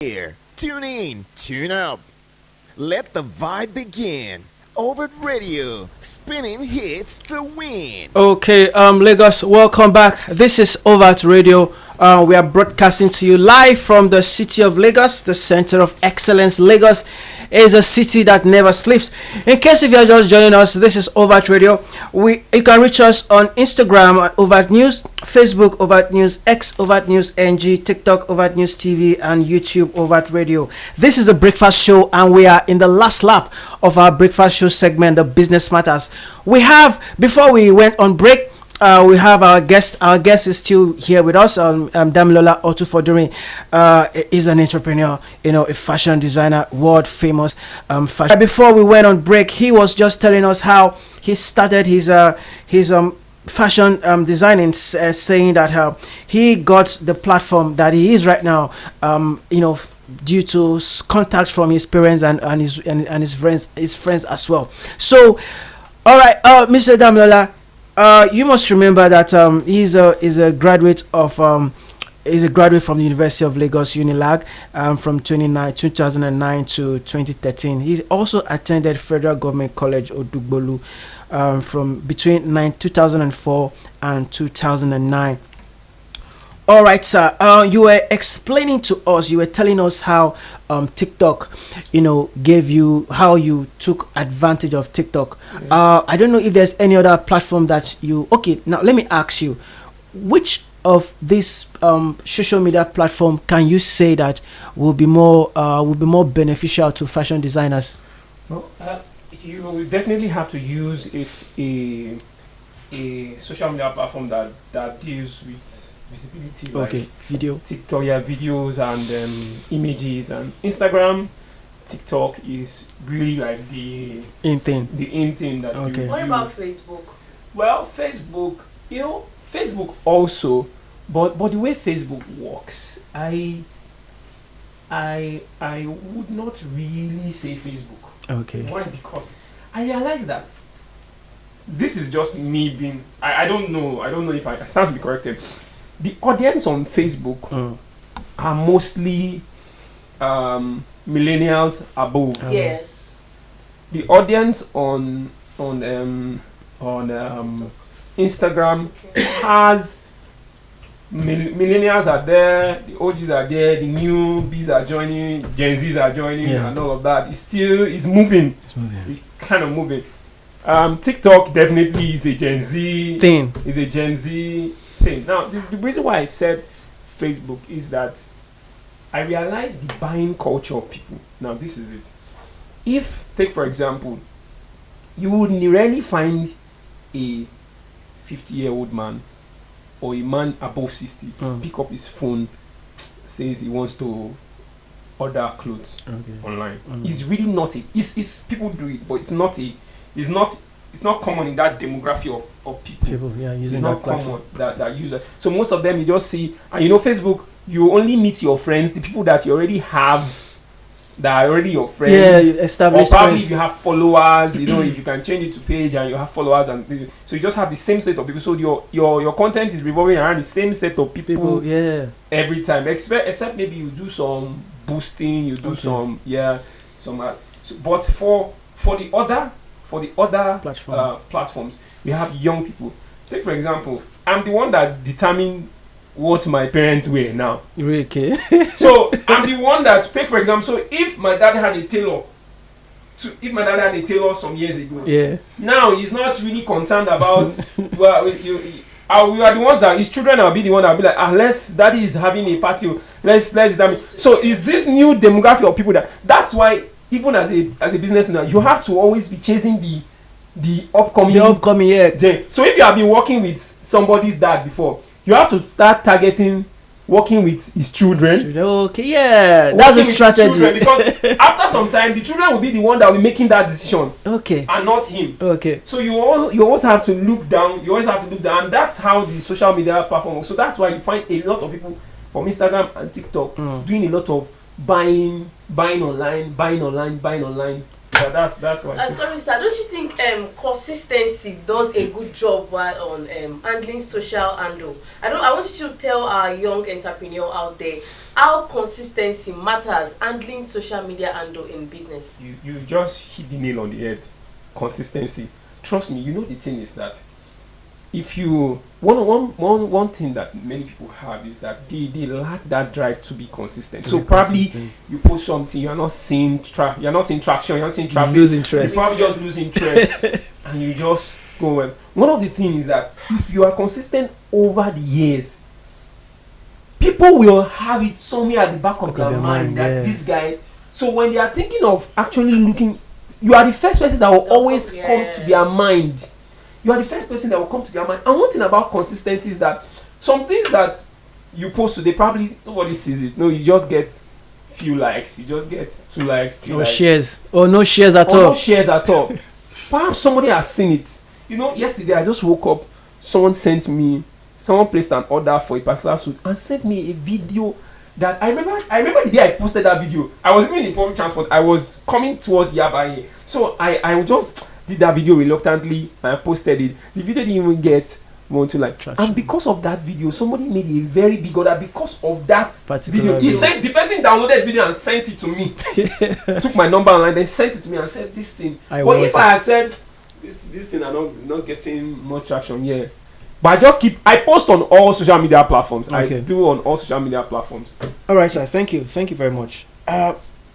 Here, tune in, tune up. Let the vibe begin. Overt Radio, spinning hits to win. Okay, Lagos, welcome back. This is Overt Radio. We are broadcasting to you live from the city of Lagos, the center of excellence. Lagos is a city that never sleeps. In case if you are just joining us, this is Overt Radio. You can reach us on Instagram at Overt News, Facebook Overt News, X Overt News NG, TikTok Overt News TV, and YouTube Overt Radio. This is a breakfast show, and we are in the last lap of our breakfast show segment, the Business Matters. We have, before we went on break, we have our guest. Our guest is still here with us. Damilola Otufodunrin is an entrepreneur, a fashion designer, world famous fashion. Before we went on break, he was just telling us how he started his fashion designing, saying that he got the platform that he is right now, due to contact from his parents and his friends as well. So, all right, Mr. Damilola. You must remember that he's a graduate from the University of Lagos Unilag from 2009 to 2013. He also attended Federal Government College Odugbolu from between 2004 and 2009. All right, sir. You were explaining to us. You were telling us how TikTok, gave you, how you took advantage of TikTok. I don't know if there's any other platform that you. Okay, now let me ask you, which of this social media platform can you say that will be more beneficial to fashion designers? Well, you will definitely have to use a social media platform that deals with visibility, okay, like video, TikTok, videos and images, and Instagram. TikTok is really like the in thing that. Okay. What about Facebook? Well, Facebook also, but the way Facebook works, I would not really say Facebook. Okay. Why? Because I realize that this is just me being. I don't know if I stand to be corrected. The audience on Facebook are mostly millennials above. Yes. The audience on Instagram has millennials are there, the OGs are there, the newbies are joining, Gen Zs are joining, and all of that. It's moving. It's kind of moving. TikTok definitely is a Gen Z thing. Now, the reason why I said Facebook is that I realized the buying culture of people. Now, this is it. If, take for example, you would rarely find a 50-year-old man or a man above 60 pick up his phone, says he wants to order clothes online. It's really not it's people do it, but it's not common in that demography of people. Using it's not that platform. common that use it. So most of them you just see, and Facebook, you only meet your friends, the people that you already have, that are already your friends. Yeah, established or probably friends. if you have followers, if you can change it to page and you have followers, and so you just have the same set of people. So your content is revolving around the same set of people every time. Except maybe you do some boosting, you do some. But for the other platforms, we have young people. Take for example, I'm the one that determine what my parents wear now. Really? Okay. So I'm the one that, take for example, so if my dad had a tailor some years ago, now he's not really concerned about we are the ones that his children will be the one that will be like, daddy is having a party, let's so is this new demographic of people that's why even as a business owner, you have to always be chasing the upcoming So if you have been working with somebody's dad before, you have to start targeting working with his children. Okay, that's a strategy. Because after some time, the children will be the one that will be making that decision. Okay. And not him. Okay. So you always have to look down. And that's how the social media platform works. So that's why you find a lot of people from Instagram and TikTok doing a lot of buying online. That's why. Sorry, sir. Don't you think consistency does a good job while on handling social handle? I want you to tell our young entrepreneur out there how consistency matters handling social media handle in business. You just hit the nail on the head. Consistency. Trust me. You know the thing is that if you one thing that many people have is that they lack that drive to be consistent. So probably you post something, you're not seeing traction, you're not seeing traffic, you lose interest. You probably just lose interest and you just go well. One of the things is that if you are consistent over the years, people will have it somewhere at the back of their mind that this guy. So when they are thinking of actually looking, you are the first person that will always come to their mind. You are the first person that will come to their mind. And one thing about consistency is that some things that you post today, probably nobody sees it. No, you just get few likes. You just get 2 likes, 3 likes. Shares. Or no shares at all. No shares at all. Perhaps somebody has seen it. You know, yesterday I just woke up. Someone placed an order for a particular suit and sent me a video that I remember the day I posted that video. I was even in public transport. I was coming towards Yabaye. So I just did that video reluctantly and posted it. The video didn't even get more to like traction. And because of that video, somebody made a very big order because of that video. The person downloaded the video and sent it to me. Took my number online, then sent it to me and said this thing. But if I had said this thing I'm not getting much traction, yeah. But I post on all social media platforms. Okay. I do on all social media platforms. All right, sir. Thank you very much.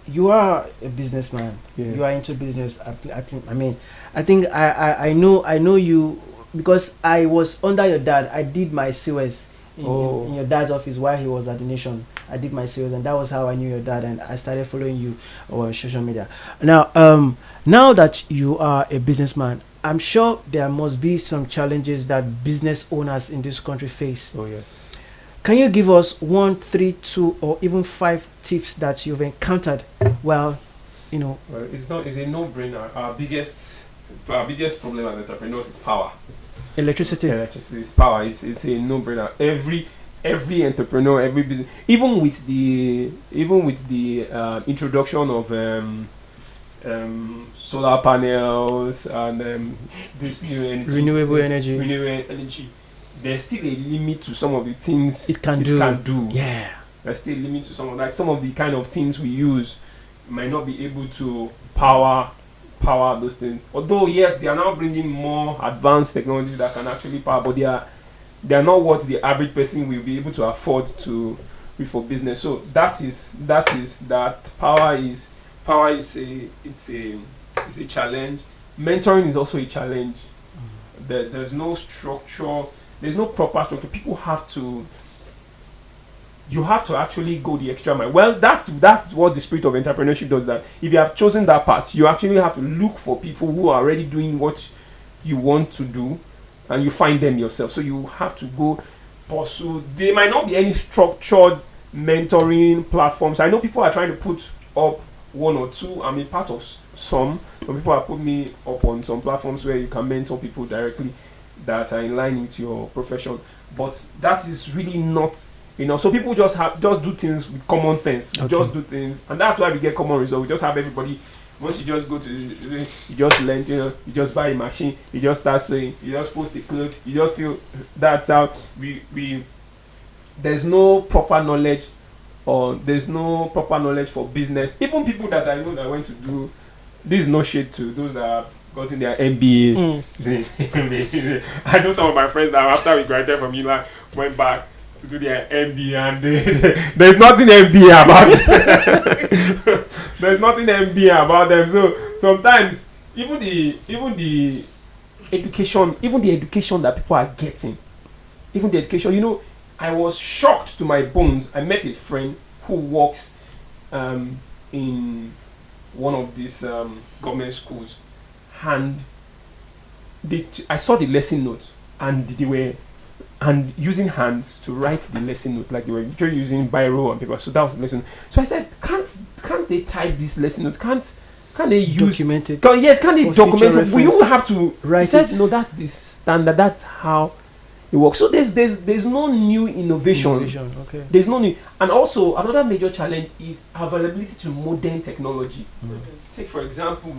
You are a businessman. Yeah. You are into business. I think I know you because I was under your dad. I did my COS in your dad's office while he was at the Nation. I did my COS, and that was how I knew your dad, and I started following you on social media. Now that you are a businessman, I'm sure there must be some challenges that business owners in this country face. Oh yes. Can you give us 1, 3, 2, or even 5 tips that you've encountered? Well, it's a no-brainer. Our biggest problem as entrepreneurs is power. Electricity is power. It's a no-brainer. Every entrepreneur, every business, even with the introduction of solar panels and this new renewable energy, there's still a limit to some of the things it can do. Yeah, there's still a limit to some of the kind of things we use might not be able to power those things. Although yes, they are now bringing more advanced technologies that can actually power, but they are not what the average person will be able to afford to be for business. So that power is a challenge. Mentoring is also a challenge. There's no structure. There's no proper structure. You have to actually go the extra mile. Well, that's what the spirit of entrepreneurship does. That if you have chosen that path, you actually have to look for people who are already doing what you want to do, and you find them yourself. So you have to go pursue. There might not be any structured mentoring platforms. I know people are trying to put up 1 or 2. I'm a part of some. Some people have put me up on some platforms where you can mentor people directly that are in line with your profession. But that is really not. So people just do things with common sense. Okay. Just do things, and that's why we get common results. We just have everybody. Once you just go to, you just learn. You just buy a machine. You just start sewing. You just post the clothes. You just feel that's how we. There's no proper knowledge, or there's no proper knowledge for business. Even people that I know that went to do this is no shade to those that have gotten their MBA. I know some of my friends that after we graduated from Milan went back to do their MBA, and there's nothing MBA about them. There's nothing MBA about them. So sometimes even the education that people are getting, even the education, I was shocked to my bones. I met a friend who works in one of these government schools, and I saw the lesson notes, and they were using hands to write the lesson notes, like they were literally using biro and paper. So that was the lesson. So I said, can't they type this lesson notes? Can't they use document it? Yes, can't they document it? We don't have to write it. It. No, that's the standard. That's how. it works. So there's no new innovation. Okay. There's no new. And also another major challenge is availability to modern technology. Take for example,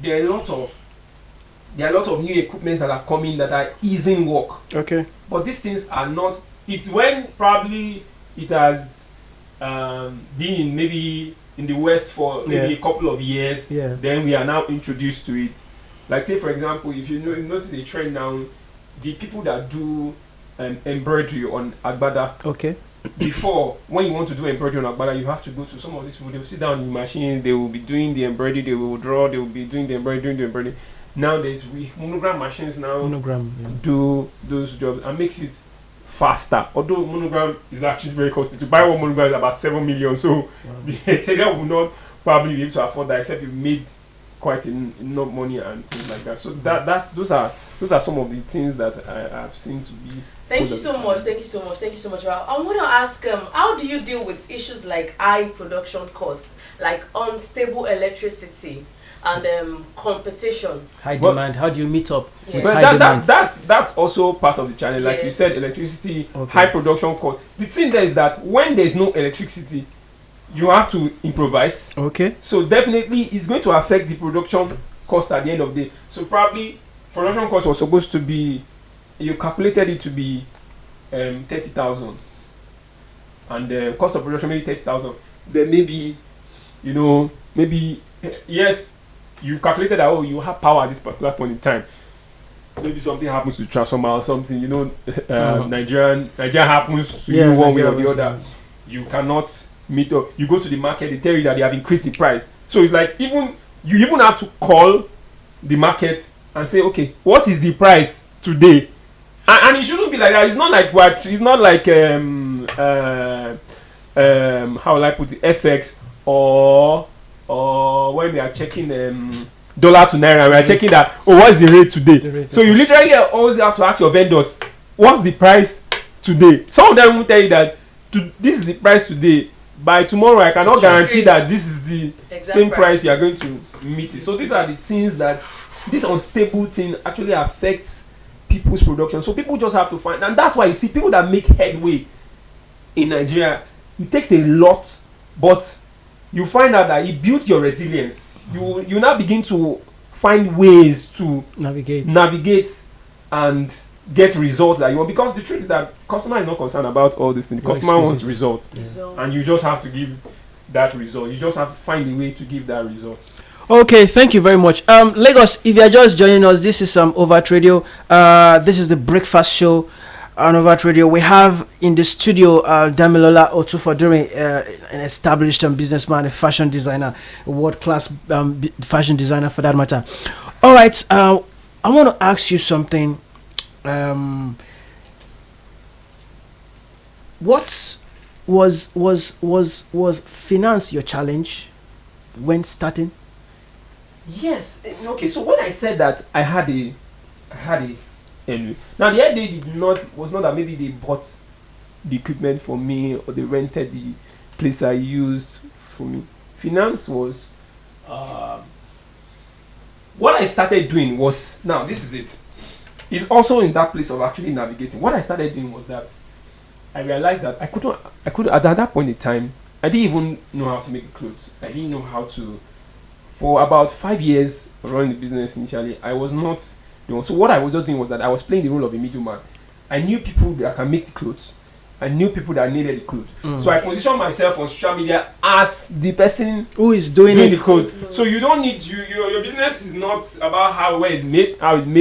there are a lot of new equipments that are coming that are easing work. Okay. But these things are not. It's when probably it has been maybe in the West for maybe a couple of years. Then we are now introduced to it. Like take for example, if you notice a trend now, the people that do embroidery on agbada. Okay. Before, when you want to do embroidery on agbada, you have to go to some of these people. They will sit down in the machine. They will be doing the embroidery. They will draw. They will be doing the embroidery. Now there's monogram machines now do those jobs and makes it faster. Although monogram is actually very costly. To buy one monogram is about 7 million. So the tailor will not probably be able to afford that except you made quite enough money and things like that. So those are some of the things that I have seen to be. Thank you so much. I want to ask, how do you deal with issues like high production costs, like unstable electricity, and competition? High demand. How do you meet up? Yeah. But that's also part of the challenge. Like you said, electricity, high production cost. The thing there is that when there is no electricity, you have to improvise. Okay. So definitely it's going to affect the production cost at the end of the day. So probably production cost was supposed to be, you calculated it to be 30,000, and the cost of production maybe 30,000. Then maybe yes, you've calculated that you have power at this particular point in time. Maybe something happens to the transformer or something. Nigeria happens to you one way or the other. You cannot meet up. You go to the market, they tell you that they have increased the price. So it's like you even have to call the market and say, okay, what is the price today? And it shouldn't be like that. It's not like how will I put it, FX or when we are checking dollar to naira, we are checking that, what is the rate today? So you literally always have to ask your vendors, what's the price today? Some of them will tell you that this is the price today. By tomorrow, I cannot guarantee that this is the same price you are going to meet it. So these are the things that this unstable thing actually affects people's production. So people just have to find, and that's why you see people that make headway in Nigeria. It takes a lot, but you find out that it builds your resilience. You now begin to find ways to navigate and get results that you want, because the truth is that customer is not concerned about all these things. The customer wants results, and you just have to give that result. You just have to find a way to give that result. Okay, thank you very much. Lagos, if you are just joining us, this is Overt Radio. This is the breakfast show on Overt Radio. We have in the studio Damilola Otufodure, an established businessman, a fashion designer, a world-class fashion designer for that matter. All right, I want to ask you something. What was finance your challenge when starting? Yes. Okay. So when I said that I had a now the idea was not that maybe they bought the equipment for me or they rented the place I used for me. Finance was what I started doing was, now this is it. It's also in that place of actually navigating. What I started doing was that I realized that I could at that point in time, I didn't even know how to make clothes. I didn't know how to. For about 5 years running the business initially, I was not doing. So what I was just doing was that I was playing the role of a middleman. I knew people that can make the clothes. I knew people that needed the clothes. So I positioned myself on social media as the person who is doing the clothes. So you don't need your business is not about how it's made.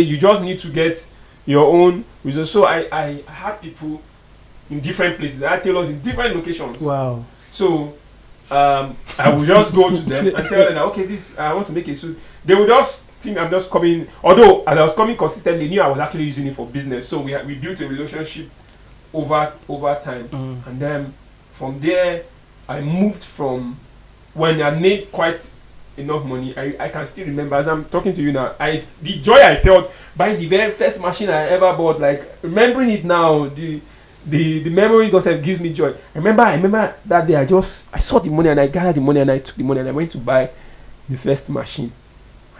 You just need to get your own results. So I had people in different places. I had tailors in different locations. Wow. So I would just go to them and tell them that, okay, I want to make a suit. They would just think I'm just coming. Although as I was coming consistently, they knew I was actually using it for business. So we built a relationship over time, and then from there I moved from when I made quite enough money. I can still remember as I'm talking to you now. The joy I felt buying the very first machine I ever bought. Like remembering it now, the memory gives me joy. I remember that day I saw the money and I gathered the money and I took the money and I went to buy the first machine.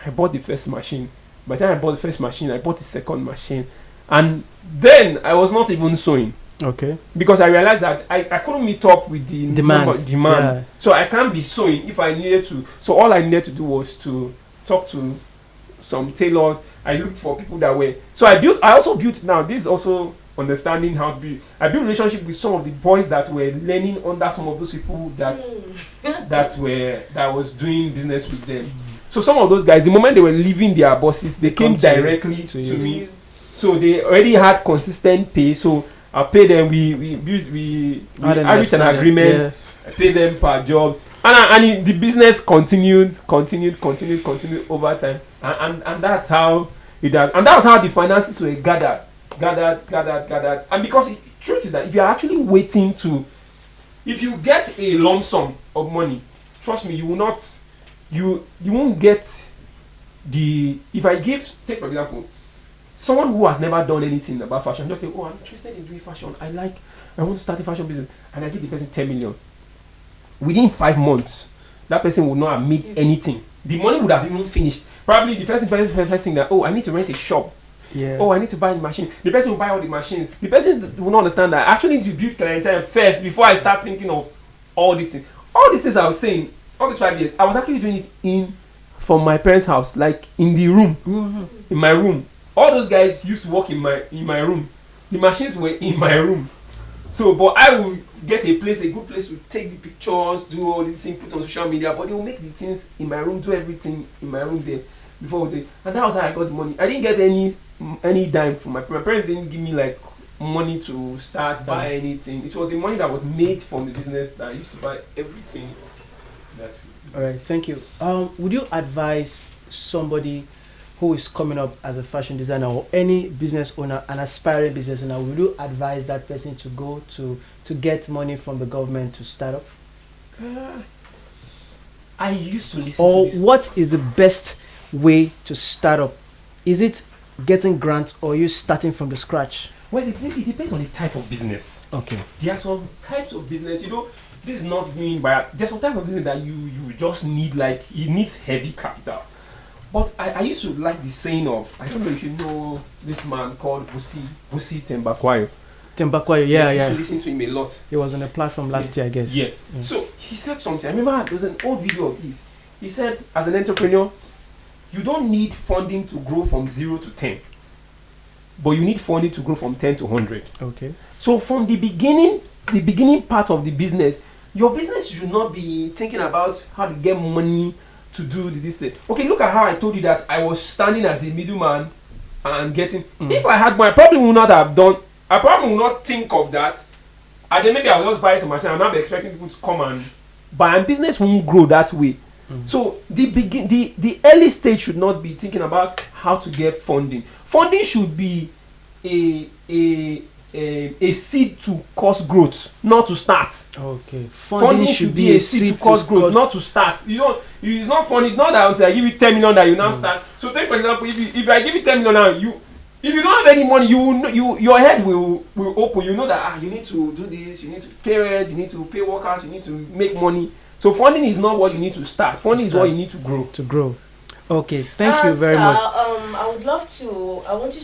I bought the first machine. By the time I bought the first machine, I bought the second machine. And then I was not even sewing. Okay. Because I realized that I couldn't meet up with the demand. Yeah. So I can't be sewing if I needed to. So all I needed to do was to talk to some tailors. I looked for people that were. So I also built, now this is also understanding how to build. I built relationship with some of the boys that were learning under some of those people that that was doing business with them. So some of those guys, the moment they were leaving their bosses, they came directly to me. So they already had consistent pay. So I pay them. We reached an agreement. Yeah. I pay them per job, and the business continued over time, and that's how it does. And that was how the finances were gathered, and because truth is that if you are actually waiting to, if you get a lump sum of money, trust me, you will not, you won't get the. If I take for example, someone who has never done anything about fashion, just say, oh, I'm interested in doing fashion. I want to start a fashion business, and I give the person 10 million. Within 5 months, that person would not have made anything. The money would have even finished. Probably the first person think that, oh, I need to rent a shop. Yeah. Oh, I need to buy the machine. The person will buy all the machines. The person will not understand that I actually need to build clientele first before I start thinking of all these things. All these things I was saying, all these 5 years, I was actually doing it from my parents' house, like in the room, in my room. All those guys used to work in my room. The machines were in my room. So, but I will get a good place to take the pictures, do all these things, put on social media. But they will make the things in my room, do everything in my room there before we do. And that was how I got the money. I didn't get any dime from my parents. Didn't give me like money to start buy anything. It was the money that was made from the business that I used to buy everything. All right, thank you. Would you advise somebody who is coming up as a fashion designer or any business owner, an aspiring business owner, would you advise that person to go to get money from the government to start up? I used to listen or to this. What is the best way to start up? Is it getting grants or you starting from the scratch? Well, it depends on the type of business. Okay. There are some types of business, this is not mean by, there's some type of business that you just need, like, it needs heavy capital. But I used to like the saying of, I don't know if you know this man called Vusi Tembakwayo. Yeah. I used to listen to him a lot. He was on a platform last year, I guess. Yes. Yeah. So he said something. I remember there was an old video of his. He said, as an entrepreneur, you don't need funding to grow from 0 to 10. But you need funding to grow from 10 to 100. Okay. So from the beginning part of the business, your business should not be thinking about how to get money to do this thing. Okay, look at how I told you that I was standing as a middleman and getting. If I had I probably would not have done. I probably would not think of that. And then maybe I will just buy some machine and not be expecting people to come and buy. And business won't grow that way. So the early stage should not be thinking about how to get funding. Funding should be a seed to cause growth, not to start. Okay. Funding should be a seed to cause growth, not to start. It's not funny. Not that until I give you 10 million that you now start. So take for example, if I give you 10 million now, if you don't have any money, your head will open. You know that you need to do this, you need to pay rent, you need to pay workers, you need to make money. So funding is not what you need to start. Funding is what you need to grow. To grow. Okay. Thank you very much. I want you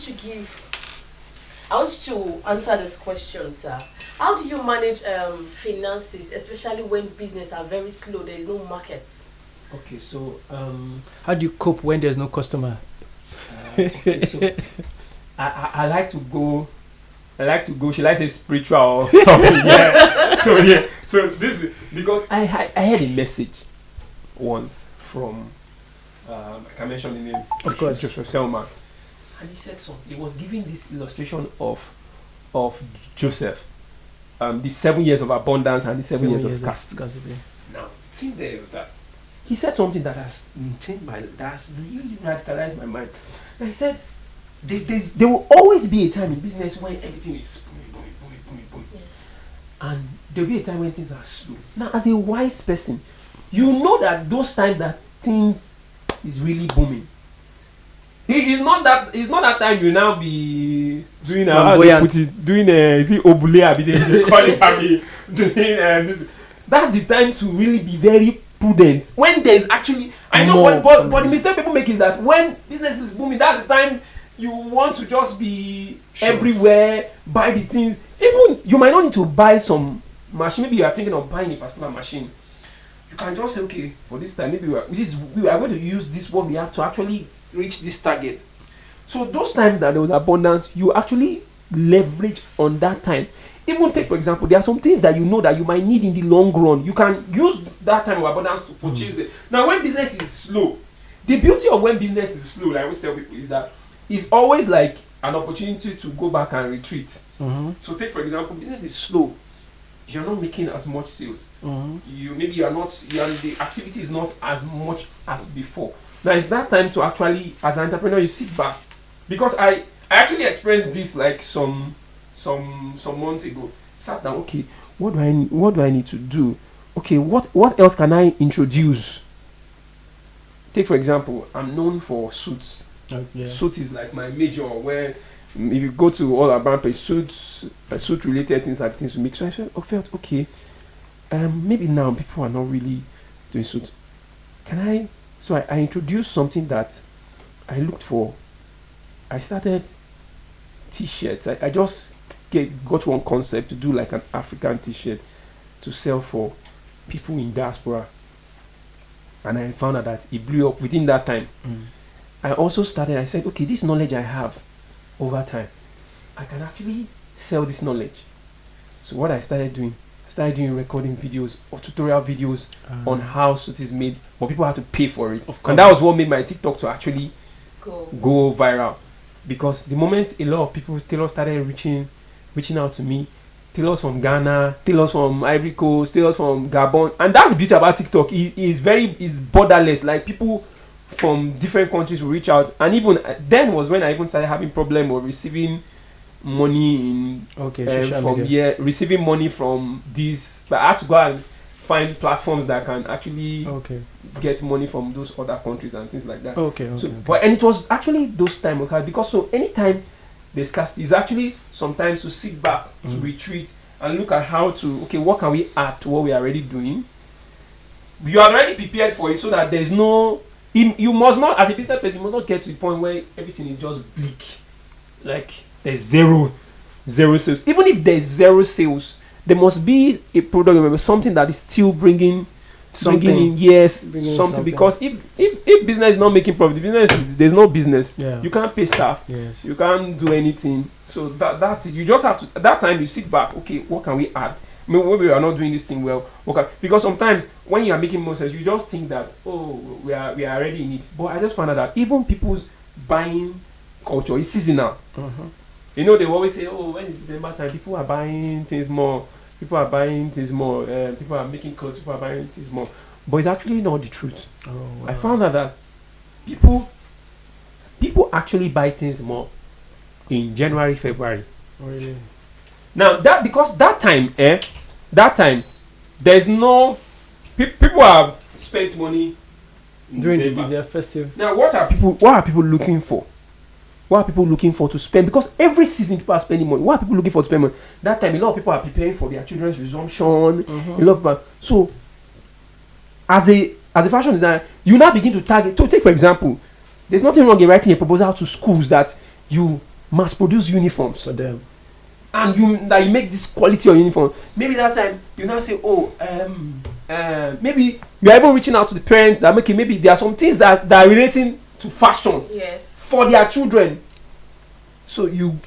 to answer this question, sir. How do you manage finances, especially when business are very slow? There is no market. Okay, so how do you cope when there's no customer? Okay, so I like to go. Should I say spiritual or something? Yeah. So this is because I had a message once from I can mention the name. Of course, Joseph Selman. And he said something. He was giving this illustration of Joseph, the 7 years of abundance and the 7 years of scarcity. Now, the thing there was that he said something that has changed that has really radicalized my mind. And he said, there will always be a time in business when everything is booming. Yes. And there will be a time when things are slow. Now, as a wise person, you know that those times that things is really booming. It's not that time you now be doing is it obule they call it doing this. That's the time to really be very prudent. When there's actually but the mistake people make is that when business is booming, that's the time you want to just be everywhere, buy the things. Even you might not need to buy some machine. Maybe you are thinking of buying a particular machine. You can just say, okay, for this time, maybe we are going to use this what we have to actually reach this target. So those times that there was abundance, you actually leverage on that time. Even take, for example, there are some things that you know that you might need in the long run. You can use that time of abundance to purchase them. Now, when business is slow, the beauty of when business is slow, like I always tell people, is that it's always like an opportunity to go back and retreat. So take, for example, business is slow. You're not making as much sales. The activity is not as much as before. Now it's that time to actually, as an entrepreneur, you sit back. Because I actually experienced this like some months ago. Sat down, okay, what do I need to do? Okay, what else can I introduce? Take, for example, I'm known for suits. Suit is like my major, where if you go to all our brand page, suit related things are the things we make. So I felt okay, maybe now people are not really doing suits. So I introduced something that I looked for. I started t-shirts. I just got one concept to do like an African t-shirt to sell for people in diaspora, and I found out that it blew up within that time. I said, okay, this knowledge I have over time, I can actually sell this knowledge. So what I started doing recording videos or tutorial videos on how suit is made, but people had to pay for it. And that was what made my TikTok to actually go viral. Because the moment a lot of people, tailors started reaching out to me, tailors from Ghana, tailors from Ivory Coast, tailors from Gabon, and that's the beauty about TikTok. It's borderless. Like people from different countries will reach out, and even then was when I even started having problem of receiving money receiving money from these. But I had to go and find platforms that can actually get money from those other countries and things like that. But it was actually those time because so anytime there's scarcity, is actually sometimes to sit back, to retreat and look at how to what can we add to what we are already doing. You are already prepared for it, so that there's no. You must not, as a business person, you must not get to the point where everything is just bleak. Like there's zero sales. Even if there's zero sales, there must be a product, something that is still bringing in. Something. Because if business is not making profit, there's no business. You can't pay staff. You can't do anything. So that's it. You just have to. At that time, you sit back. Okay, what can we add? Maybe we are not doing this thing well. Okay, because sometimes when you are making more sense, you just think that we are already in it. But I just found out that even people's buying culture is seasonal. You know, they always say, when it's December time, people are buying things more. People are making clothes. People are buying things more. But it's actually not the truth. I found out that people actually buy things more in January, February. Really? Now because that time, there's no people have spent money during the festive. Now, what are people looking for? What are people looking for to spend? Because every season people are spending money. What are people looking for to spend money? That time, a lot of people are preparing for their children's resumption. A lot of people. So, as a fashion designer, you now begin to target. To take for example, there's nothing wrong in writing a proposal to schools that you mass produce uniforms for them, and you make this quality of uniform. Maybe that time you now say, maybe you are even reaching out to the parents that maybe there are some things that are relating to fashion. Yes. For their children. So you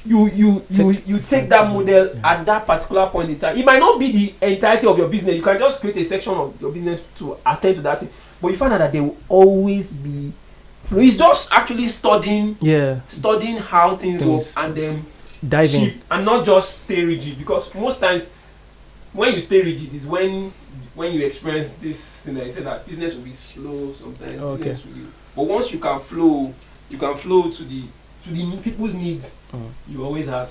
take that model at that particular point in time. It might not be the entirety of your business. You can just create a section of your business to attend to that thing. But you find out that there will always be. It's just actually studying how things work and then diving and not just stay rigid. Because most times when you stay rigid is when you experience this thing that you said that business will be slow sometimes. But once you can flow to the people's needs. You always have.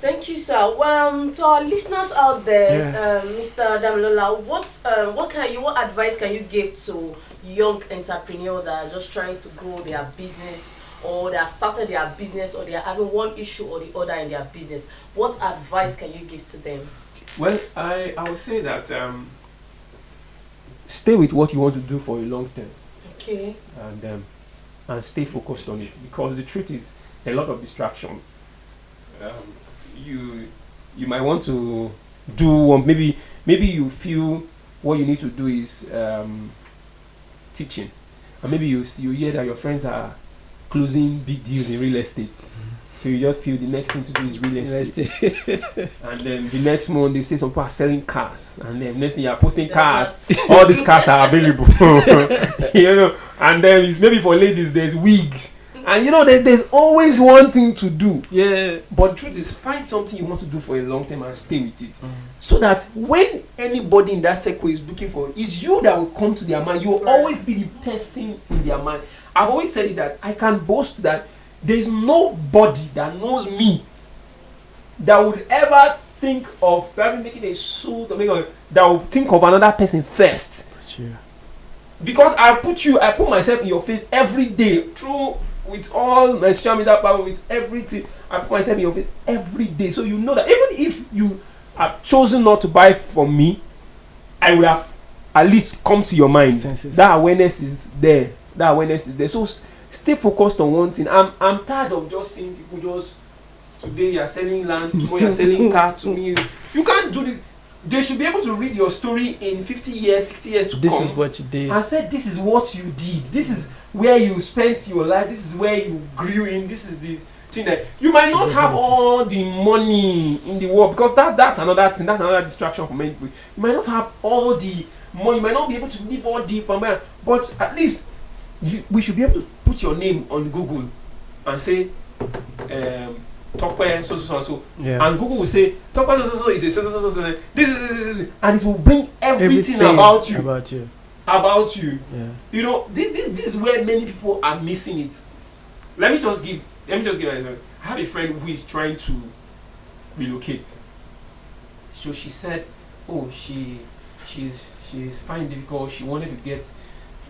Thank you, sir. To our listeners out there, Mr. Damilola, what advice can you give to young entrepreneurs that are just trying to grow their business, or they have started their business, or they are having one issue or the other in their business? What advice can you give to them? Well, I would say that stay with what you want to do for a long term. Okay. And stay focused on it, because the truth is there are a lot of distractions. you might want to do, or maybe you feel what you need to do is teaching, and maybe you hear that your friends are closing big deals in real estate. So you just feel the next thing to do is real estate. And then the next month they say some people are selling cars, and then next thing you are posting cars. All these cars are available. You know, and then it's maybe for ladies there's wigs. And you know there's always one thing to do. Yeah. But the truth is, find something you want to do for a long time and stay with it. So that when anybody in that circle is looking for it, it's you that will come to their mind. You will always be the person in their mind. I've always said it that I can boast that there's nobody that knows me that would ever think of probably making a suit or that would think of another person first. Sure. Because I put myself in your face every day through with all my social media power, with everything. I put myself in your face every day. So you know that even if you have chosen not to buy from me, I would have at least come to your mind. Senses. That awareness is there. So stay focused on one thing. I'm tired of just seeing people just today you're selling land, tomorrow you're selling car to me. You can't do this. They should be able to read your story in 50 years, 60 years to come. This is what you did. And said this is what you did. This is where you spent your life. This is where you grew in. This is the thing that you might not have all the money in the world, because that's another thing. That's another distraction for many people. You might not have all the money. You might not be able to live all the family, but at least we should be able to put your name on Google and say Tokwe so. Yeah. And Google will say Tokwe so is a so. This, and it will bring everything about you. Yeah. You know, this is where many people are missing it. Let me just give an example. I have a friend who is trying to relocate. So she said, oh, she's finding it difficult. She wanted to get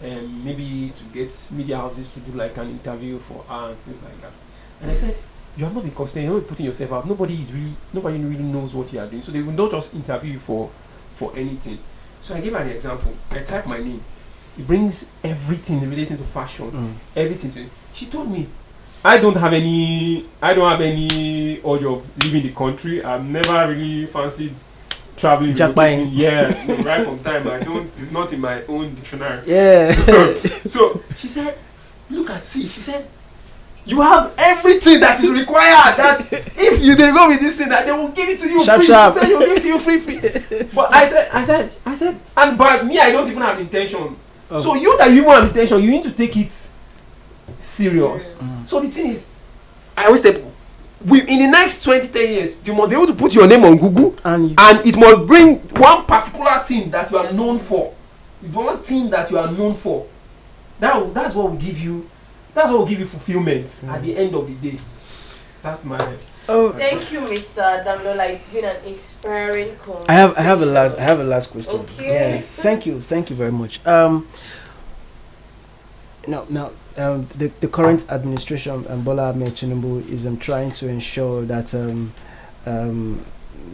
maybe to get media houses to do like an interview for her and things like that. And I said, you have not been considering, you're not putting yourself out. Nobody really knows what you are doing. So they will not just interview you for anything. So I gave her the example. I typed my name. It brings everything relating to fashion. Everything to it. She told me, I don't have any urge of leaving the country. I've never really fancied traveling. Yeah, right from time. It's not in my own dictionary. Yeah. So she said, look at C. She said, you have everything that is required. That if you they go with this thing, that they will give it to you free. Sharp. She said, you'll give it to you free. But I said, and by me, I don't even have intention. So you that you want intention, you need to take it serious. So the thing is, I always tell people, in the next 20-10 years, you must be able to put your name on Google, and it must bring one particular thing that you are known for. One thing that you are known for. That's what will give you. That's what will give you fulfillment at the end of the day. That's my. Thank you, Mr. Damlola. It's been an inspiring conversation. I have a last question. Okay. Yes. Thank you very much. The current administration, Bola Ahmed Tinubu, is trying to ensure that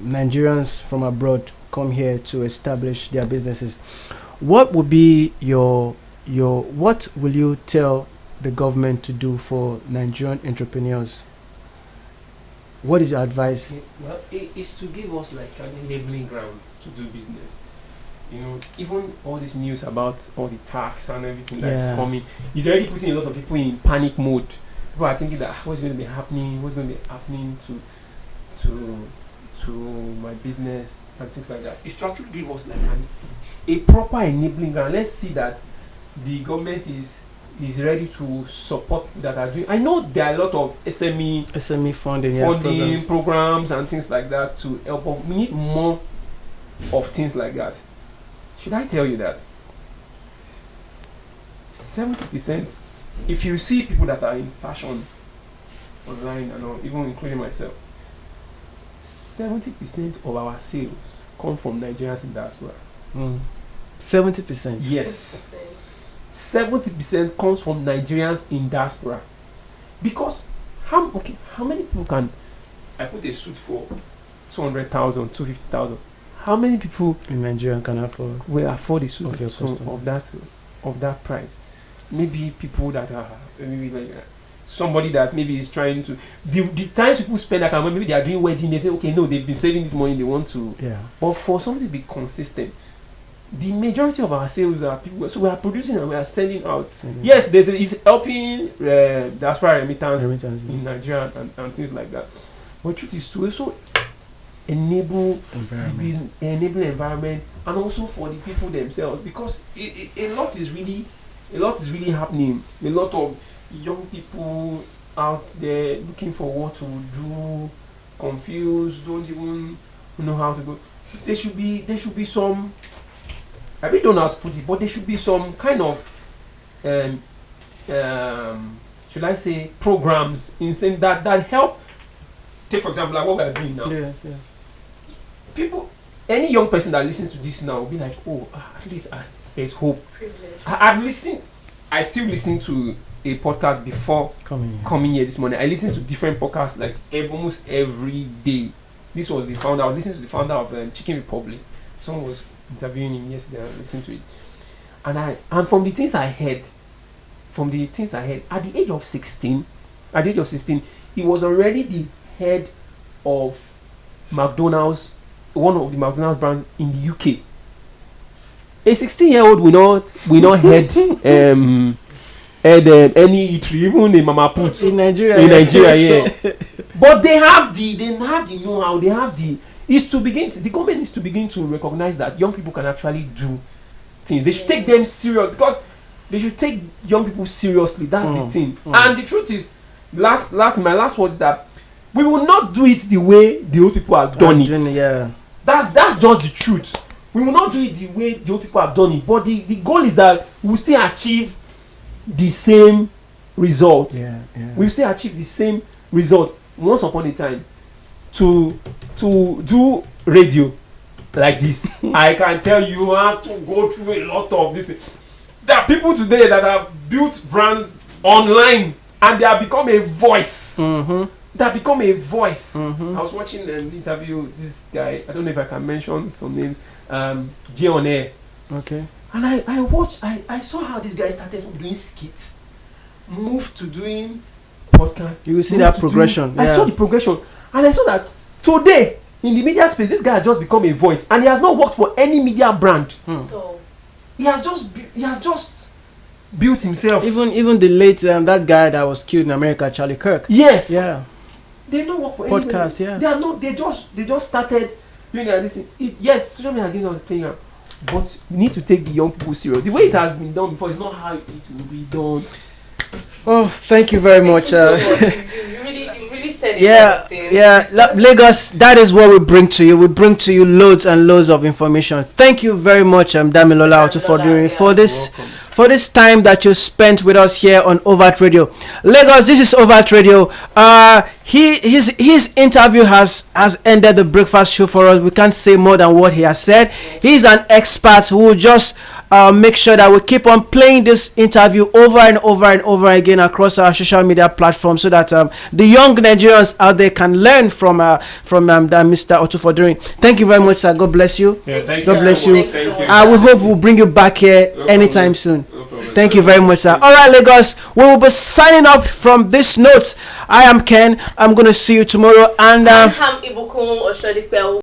Nigerians from abroad come here to establish their businesses. What would be what will you tell the government to do for Nigerian entrepreneurs? What is your advice? It's to give us like an enabling ground to do business. You know, even all this news about all the tax and everything that's coming is already putting a lot of people in panic mode. People are thinking that what's going to be happening to my business and things like that. It's trying to give us like a proper enabling ground. Let's see that the government is ready to support people that are doing. I know there are a lot of SME funding programs and things like that to help. But we need more of things like that. Should I tell you that 70%, if you see people that are in fashion online and all, even including myself, 70% of our sales come from Nigerians in diaspora. 70%? Yes. 70% comes from Nigerians in diaspora. Because how many people can I put a suit for 200,000, 250,000? How many people in Nigeria can afford a suit of that price? Maybe people that are maybe like that. somebody that maybe is trying to the times people spend, like maybe they are doing wedding, they say okay, no, they've been saving this money, they want to. Yeah. But for something to be consistent, the majority of our sales are people, so we are producing and we are sending out. Yes, it's helping diaspora remittance in Nigeria and things like that. But truth is to also enable environment, and also for the people themselves, because a lot is really happening. A lot of young people out there looking for what to do, confused, don't even know how to go. There should be some, I really don't know how to put it, but there should be some kind of should I say programs in saying that help. Take for example like what we are doing now. Yes, yeah. People, any young person that listens to this now will be like, oh, at least there's hope. Privilege. I still listen to a podcast before coming here this morning. I listen to different podcasts like almost every day. This was the founder. I was listening to the founder of Chicken Republic. Someone was interviewing him yesterday. I listened to it, and from the things I heard, at the age of 16, he was already the head of McDonald's, one of the McDonald's brands in the UK. A 16-year-old will not head any eatery, even a Mama Put in Nigeria. Yeah. But they have the know-how. The government needs to begin to recognize that young people can actually do things. They should take them serious, because they should take young people seriously. That's the thing. And the truth is, my last word is that we will not do it the way the old people have done it. Yeah. That's just the truth. We will not do it the way the old people have done it. But the goal is that we will still achieve the same result. Yeah. We will still achieve the same result once upon a time. To do radio like this, I can tell you have to go through a lot of this. There are people today that have built brands online and they have become a voice. That become a voice. I was watching an interview. This guy, I don't know if I can mention some names. Jay on Air. Okay. And I watched. I saw how this guy started from doing skits, moved to doing podcast. You will see that progression. I saw the progression, and I saw that today in the media space, this guy has just become a voice, and he has not worked for any media brand. He has just built himself. Even the late that guy that was killed in America, Charlie Kirk. Yes. Yeah. They don't work for podcast. anybody. Yeah. They are not. They just started doing this. Yes, social media again was playing out, but we need to take the young people serious. The way it has been done before is not how it will be done. Oh, thank you very much. You really said it. Yeah. Lagos, that is what we bring to you. We bring to you loads and loads of information. Thank you very much, Damilola Otufodunrin, for this time that you spent with us here on Overt Radio. Lagos, this is Overt Radio. His interview has ended the breakfast show for us. We can't say more than what he has said. He's an expert who will just make sure that we keep on playing this interview over and over and over again across our social media platforms, so that the young Nigerians out there can learn from Mr. Otufodunrin. Thank you very much, sir. God bless you. Yeah, God bless you. We hope we'll bring you back here anytime soon. Thank you very much, sir. All right, Lagos, we will be signing up from this note. I am Ken. I'm going to see you tomorrow. And I'm Ibukun Oshodipe.